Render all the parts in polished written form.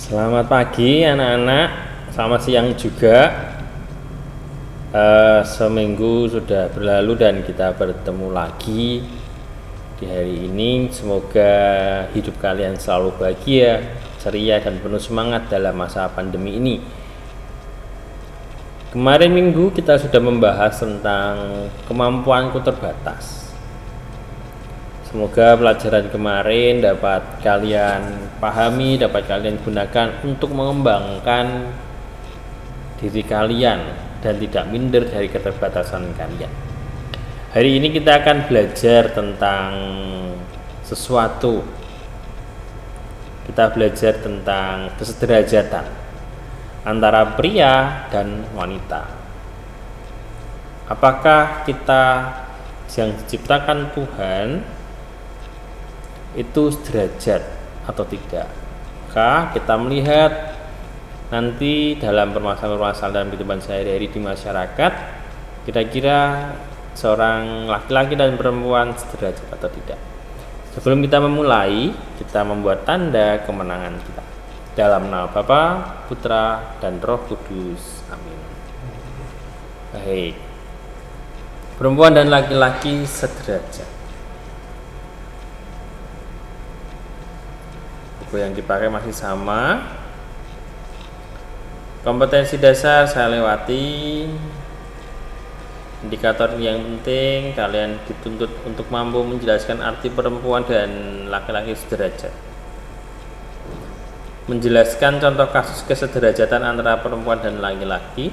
Selamat pagi anak-anak, selamat siang juga. Seminggu sudah berlalu dan kita bertemu lagi di hari ini. Semoga hidup kalian selalu bahagia, ceria dan penuh semangat dalam masa pandemi ini. Kemarin minggu kita sudah membahas tentang kemampuanku terbatas. Semoga pelajaran kemarin dapat kalian pahami, dapat kalian gunakan untuk mengembangkan diri kalian dan tidak minder dari keterbatasan kalian. Hari ini kita akan belajar tentang sesuatu. Kita belajar tentang kesederajatan antara pria dan wanita. Apakah kita yang diciptakan Tuhan itu sederajat atau tidak? Maka kita melihat nanti dalam permasalahan-permasalahan dalam kehidupan sehari-hari di masyarakat, kira-kira seorang laki-laki dan perempuan sederajat atau tidak. Sebelum kita memulai, kita membuat tanda kemenangan kita. Dalam nama Bapa, Putra, dan Roh Kudus. Amin. Baik. Perempuan dan laki-laki sederajat. Buku yang dipakai masih sama. Kompetensi dasar saya lewati. Indikator yang penting, kalian dituntut untuk mampu menjelaskan arti perempuan dan laki-laki sederajat. Menjelaskan contoh kasus kesederajatan antara perempuan dan laki-laki.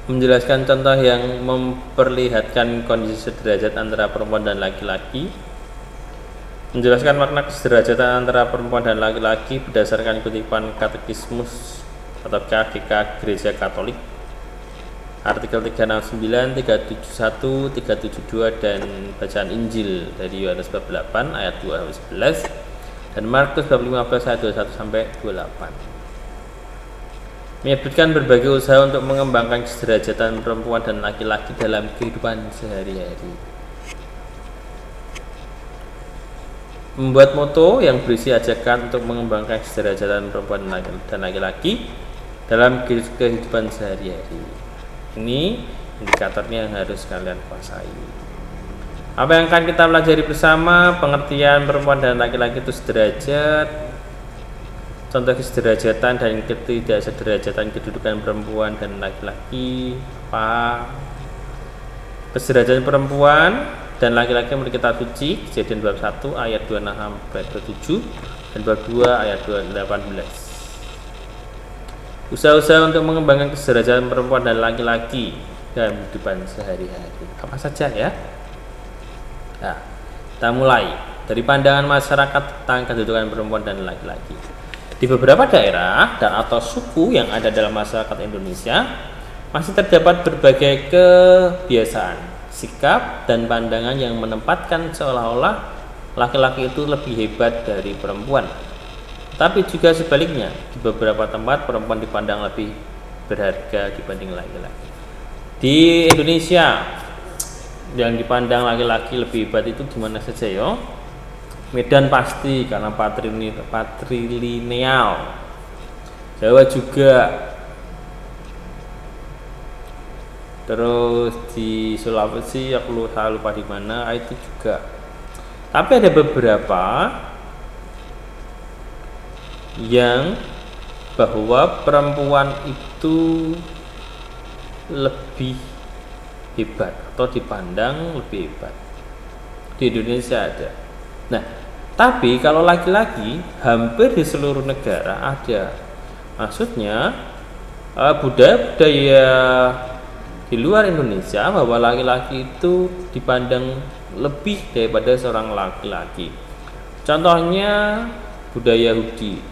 Menjelaskan contoh yang memperlihatkan kondisi sederajat antara perempuan dan laki-laki. Menjelaskan makna kesederajatan antara perempuan dan laki-laki berdasarkan kutipan Katekismus atau KGK Gereja Katolik, artikel 369, 371, 372 dan bacaan Injil dari Yohanes bab 8 ayat 2 sampai 11 dan Markus bab 15 ayat 21 sampai 28. Menyebutkan berbagai usaha untuk mengembangkan kesederajatan perempuan dan laki-laki dalam kehidupan sehari-hari. Membuat moto yang berisi ajakan untuk mengembangkan kesederajatan perempuan dan laki-laki dalam kehidupan sehari-hari. Ini indikatornya yang harus kalian kuasai. Apa yang akan kita pelajari bersama? Pengertian perempuan dan laki-laki itu sederajat, contoh kesederajatan dan ketidaksederajatan kedudukan perempuan dan laki-laki. Apa? Kesederajatan perempuan dan laki-laki memiliki kitab suci, Kejadian bab 1 ayat 26 sampai 27 dan bab 2 ayat 18. Usaha-usaha untuk mengembangkan kesederajatan perempuan dan laki-laki dalam kehidupan sehari-hari. Apa saja ya? Nah, kita mulai dari pandangan masyarakat tentang kedudukan perempuan dan laki-laki. Di beberapa daerah dan atau suku yang ada dalam masyarakat Indonesia masih terdapat berbagai kebiasaan, sikap dan pandangan yang menempatkan seolah-olah laki-laki itu lebih hebat dari perempuan. Tapi juga sebaliknya, di beberapa tempat perempuan dipandang lebih berharga dibanding laki-laki. Di Indonesia yang dipandang laki-laki lebih hebat itu di mana saja ya? Medan pasti karena patrilineal. Jawa juga. Terus di Sulawesi aku lupa di mana itu juga. Tapi ada beberapa yang bahwa perempuan itu lebih hebat atau dipandang lebih hebat. Di Indonesia ada. Nah, tapi kalau laki-laki hampir di seluruh negara ada. Maksudnya budaya di luar Indonesia bahwa laki-laki itu dipandang lebih daripada seorang laki-laki. Contohnya budaya Yahudi.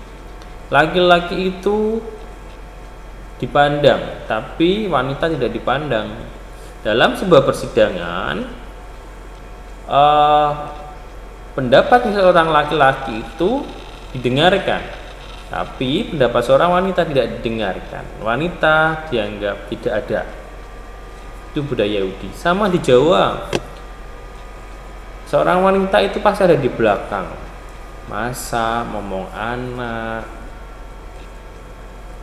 Laki-laki itu dipandang, tapi wanita tidak dipandang. Dalam sebuah persidangan, pendapat seorang laki-laki itu didengarkan, tapi pendapat seorang wanita tidak didengarkan. Wanita dianggap tidak ada. Itu budaya Yahudi. Sama di Jawa, seorang wanita itu pasti ada di belakang. masak, ngomong anak,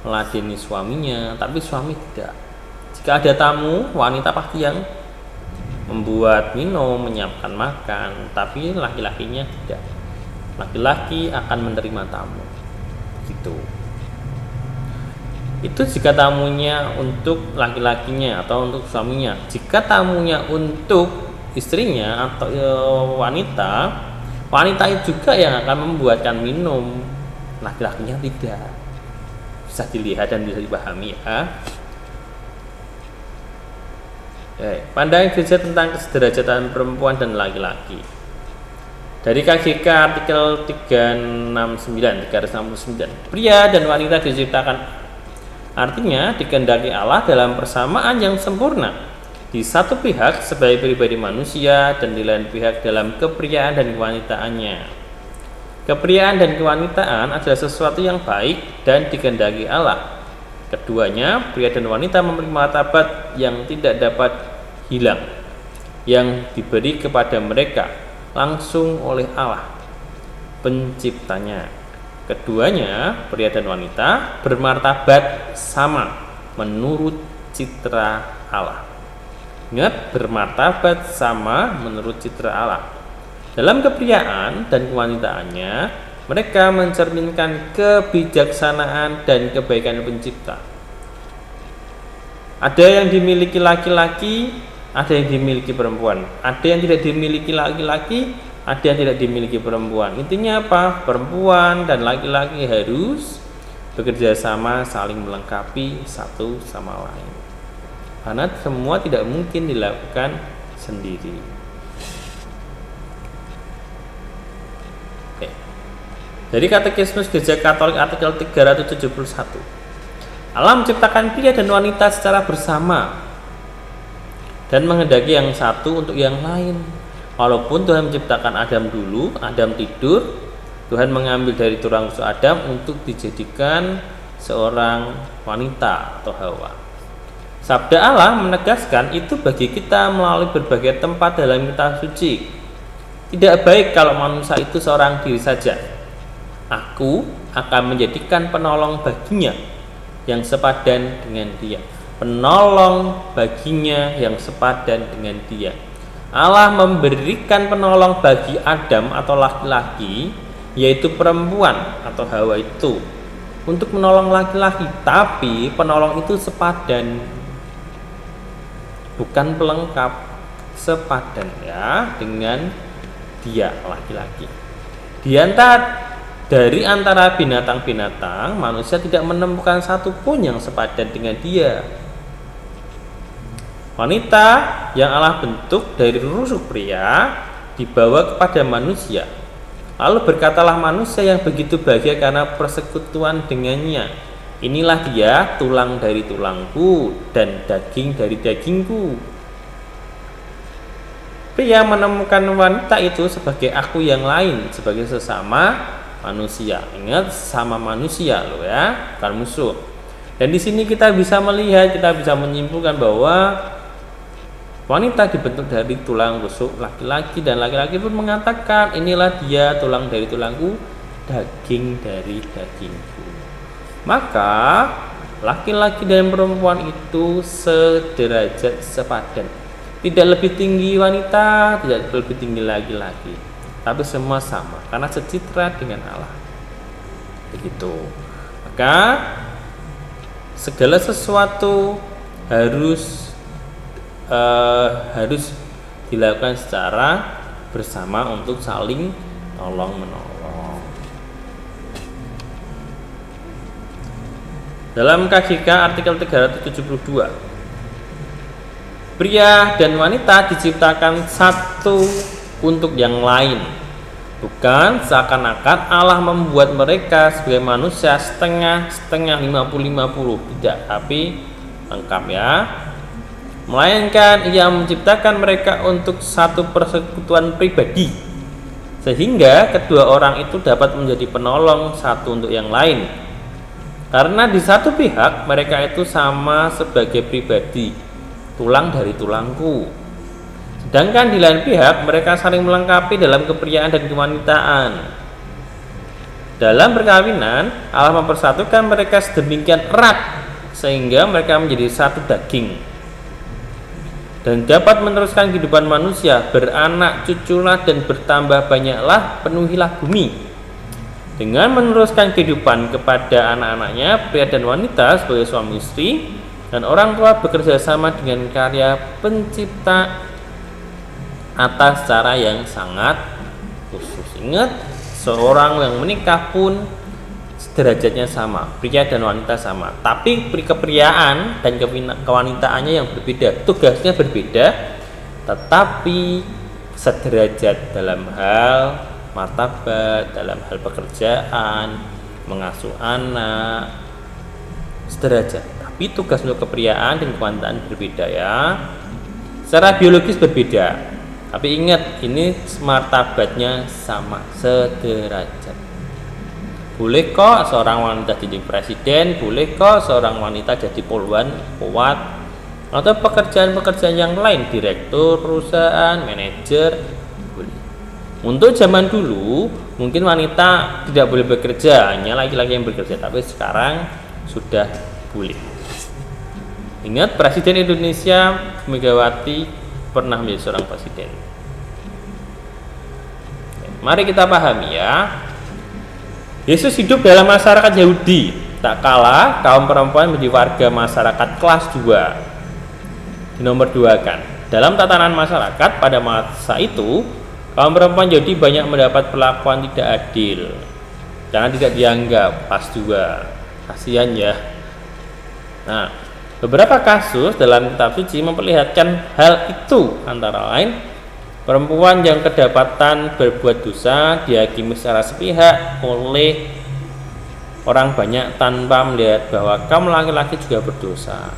meladeni suaminya, tapi suami tidak. Jika ada tamu, wanita pasti yang membuat minum, menyiapkan makan, tapi laki-lakinya tidak. Laki-laki akan menerima tamu. Gitu. Itu jika tamunya untuk laki-lakinya atau untuk suaminya. Jika tamunya untuk istrinya atau wanita itu juga yang akan membuatkan minum, laki-lakinya tidak. Bisa dilihat dan bisa dipahami ya. Pandangan gereja tentang kesederajatan perempuan dan laki-laki. Dari KGK artikel 369, pria dan wanita diciptakan, artinya dikehendaki Allah dalam persamaan yang sempurna, di satu pihak sebagai pribadi manusia dan di lain pihak dalam kepriaan dan kewanitaannya. Kepriaan dan kewanitaan adalah sesuatu yang baik dan dikehendaki Allah. Keduanya, pria dan wanita, memiliki martabat yang tidak dapat hilang, yang diberi kepada mereka langsung oleh Allah, penciptanya. Keduanya, pria dan wanita, bermartabat sama menurut citra Allah. Ingat, bermartabat sama menurut citra Allah. Dalam kepriaan dan kewanitaannya, mereka mencerminkan kebijaksanaan dan kebaikan pencipta. Ada yang dimiliki laki-laki, ada yang dimiliki perempuan. Ada yang tidak dimiliki laki-laki, ada yang tidak dimiliki perempuan. Intinya apa? Perempuan dan laki-laki harus bekerja sama, saling melengkapi satu sama lain. Karena semua tidak mungkin dilakukan sendiri. Dari Katekismus Gereja Katolik artikel 371, Allah menciptakan pria dan wanita secara bersama dan menghendaki yang satu untuk yang lain. Walaupun Tuhan menciptakan Adam dulu, Adam tidur, Tuhan mengambil dari tulang rusuk Adam untuk dijadikan seorang wanita atau Hawa. Sabda Allah menegaskan itu bagi kita melalui berbagai tempat dalam kitab suci. Tidak baik kalau manusia itu seorang diri saja. Aku akan menjadikan penolong baginya yang sepadan dengan dia. Penolong baginya yang sepadan dengan dia. Allah memberikan penolong bagi Adam atau laki-laki, yaitu perempuan atau Hawa itu, untuk menolong laki-laki, tapi penolong itu sepadan, bukan pelengkap, sepadan ya dengan dia laki-laki. Dari antara binatang-binatang, manusia tidak menemukan satupun yang sepadan dengan dia. Wanita yang Allah bentuk dari rusuk pria dibawa kepada manusia. Lalu berkatalah manusia yang begitu bahagia karena persekutuan dengannya. Inilah dia, tulang dari tulangku dan daging dari dagingku. Pria menemukan wanita itu sebagai aku yang lain, sebagai sesama manusia. Ingat, sama manusia loh ya, bukan musuh. Dan di sini kita bisa melihat, kita bisa menyimpulkan bahwa wanita dibentuk dari tulang rusuk laki-laki, dan laki-laki pun mengatakan inilah dia, tulang dari tulangku, daging dari dagingku. Maka laki-laki dan perempuan itu sederajat, sepadan. Tidak lebih tinggi wanita, tidak lebih tinggi laki-laki, tapi semua sama karena secitra dengan Allah. Begitu. Maka segala sesuatu harus dilakukan secara bersama untuk saling tolong menolong. Dalam KGK artikel 372, pria dan wanita diciptakan satu untuk yang lain. Bukan seakan-akan Allah membuat mereka sebagai manusia setengah-setengah, 50-50. Tidak, tapi lengkap ya. Melainkan ia menciptakan mereka untuk satu persekutuan pribadi, sehingga kedua orang itu dapat menjadi penolong satu untuk yang lain. Karena di satu pihak mereka itu sama sebagai pribadi, tulang dari tulangku. Sedangkan di lain pihak mereka saling melengkapi dalam kepriaan dan kewanitaan. Dalam perkawinan, Allah mempersatukan mereka sedemikian erat sehingga mereka menjadi satu daging dan dapat meneruskan kehidupan manusia, beranak cuculah dan bertambah banyaklah, penuhilah bumi. Dengan meneruskan kehidupan kepada anak-anaknya, pria dan wanita sebagai suami istri, dan orang tua bekerja sama dengan karya pencipta atas cara yang sangat khusus. Ingat, seorang yang menikah pun derajatnya sama, pria dan wanita sama, tapi kepriaan dan kewanitaannya yang berbeda, tugasnya berbeda, tetapi sederajat dalam hal martabat, dalam hal pekerjaan, mengasuh anak, sederajat. Tapi tugas untuk kepriaan dan kewanitaan berbeda ya. Secara biologis berbeda, tapi ingat ini martabatnya sama, sederajat. Boleh kok seorang wanita jadi presiden, boleh kok seorang wanita jadi poluan, kuat, atau pekerjaan-pekerjaan yang lain, direktur perusahaan, manajer, boleh. Untuk zaman dulu mungkin wanita tidak boleh bekerja, hanya laki-laki yang bekerja, tapi sekarang sudah boleh. Ingat, Presiden Indonesia Megawati pernah menjadi seorang presiden. Mari kita pahami ya. Yesus hidup dalam masyarakat Yahudi, tak kalah kaum perempuan menjadi warga masyarakat kelas 2. Nomor 2 kan. Dalam tatanan masyarakat pada masa itu, kaum perempuan Yahudi banyak mendapat perlakuan tidak adil. Jangan tidak dianggap pas 2. Kasihan ya. Nah, beberapa kasus dalam kitab suci memperlihatkan hal itu, antara lain perempuan yang kedapatan berbuat dosa dihakimi secara sepihak oleh orang banyak tanpa melihat bahwa kaum laki-laki juga berdosa.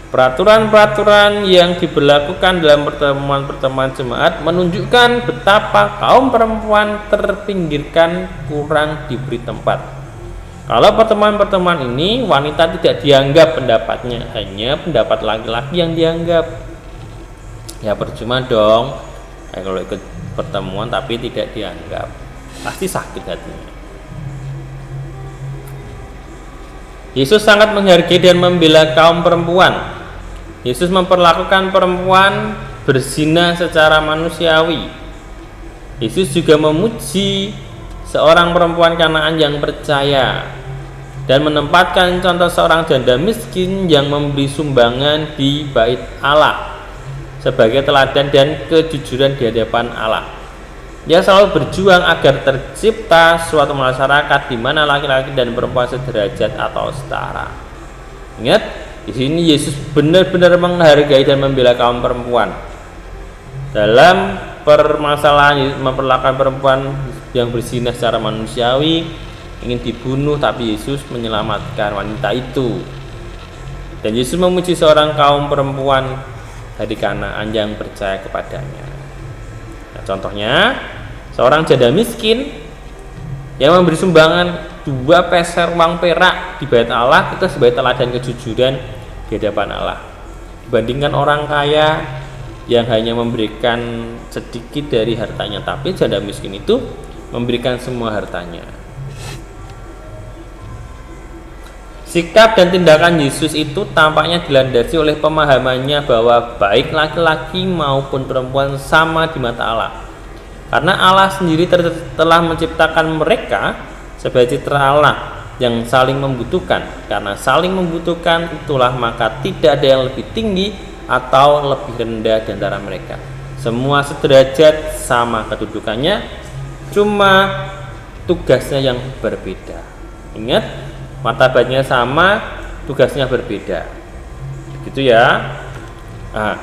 Peraturan-peraturan yang diberlakukan dalam pertemuan-pertemuan jemaat menunjukkan betapa kaum perempuan terpinggirkan, kurang diberi tempat. Kalau pertemuan-pertemuan ini wanita tidak dianggap pendapatnya, hanya pendapat laki-laki yang dianggap. Ya percuma dong kalau ikut pertemuan tapi tidak dianggap, pasti sakit hatinya. Yesus sangat menghargai dan membela kaum perempuan. Yesus memperlakukan perempuan berzina secara manusiawi. Yesus juga memuji seorang perempuan Kanaan yang percaya dan menempatkan contoh seorang janda miskin yang memberi sumbangan di bait Allah sebagai teladan dan kejujuran di hadapan Allah. Dia selalu berjuang agar tercipta suatu masyarakat di mana laki-laki dan perempuan sederajat atau setara. Ingat, di sini Yesus benar-benar menghargai dan membela kaum perempuan. Dalam permasalahan memperlakukan perempuan yang berzina secara manusiawi, ingin dibunuh, tapi Yesus menyelamatkan wanita itu. Dan Yesus memuji seorang kaum perempuan dari Kanaan yang percaya kepadanya. Nah, contohnya seorang janda miskin yang memberi sumbangan 2 peser uang perak di bait Allah itu sebagai teladan kejujuran di hadapan Allah, dibandingkan orang kaya yang hanya memberikan sedikit dari hartanya, tapi janda miskin itu memberikan semua hartanya. Sikap dan tindakan Yesus itu tampaknya dilandasi oleh pemahamannya bahwa baik laki-laki maupun perempuan sama di mata Allah. Karena Allah sendiri telah menciptakan mereka sebagai citra Allah yang saling membutuhkan. Karena saling membutuhkan itulah maka tidak ada yang lebih tinggi atau lebih rendah di antara mereka. Semua sederajat, sama kedudukannya, cuma tugasnya yang berbeda. Ingat, martabatnya sama, tugasnya berbeda, gitu ya. Nah,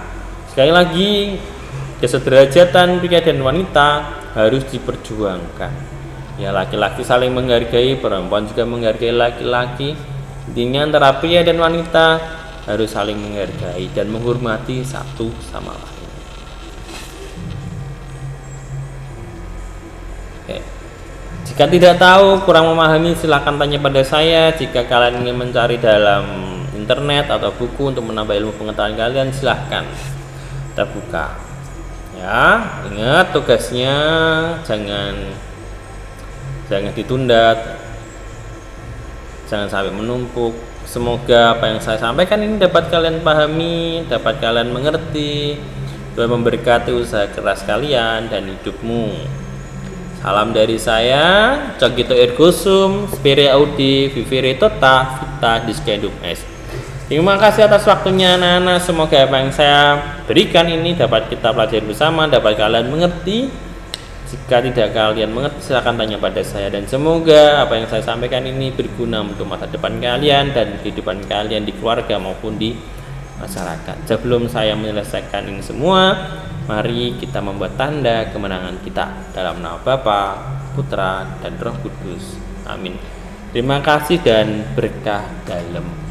sekali lagi, kesederajatan pria dan wanita harus diperjuangkan. Ya, laki-laki saling menghargai, perempuan juga menghargai laki-laki. Intinya antara pria dan wanita harus saling menghargai dan menghormati satu sama lain. Oke. Jika tidak tahu, kurang memahami, silahkan tanya pada saya. Jika kalian ingin mencari dalam internet atau buku untuk menambah ilmu pengetahuan kalian, silahkan kita buka. Ya, ingat tugasnya jangan jangan ditunda, jangan sampai menumpuk. Semoga apa yang saya sampaikan ini dapat kalian pahami, dapat kalian mengerti. Tuhan memberkati usaha keras kalian dan hidupmu. Salam dari saya, Cogito Ergosum, Spire Audi, Vivere Tota, Vita Discendum S. Terima kasih atas waktunya anak-anak. Semoga apa yang saya berikan ini dapat kita pelajari bersama, dapat kalian mengerti. Jika tidak kalian mengerti, silahkan tanya pada saya. Dan semoga apa yang saya sampaikan ini berguna untuk masa depan kalian dan kehidupan kalian di keluarga maupun di masyarakat. Sebelum saya menyelesaikan ini semua, mari kita membuat tanda kemenangan kita dalam nama Bapa, Putra, dan Roh Kudus. Amin. Terima kasih dan berkah dalam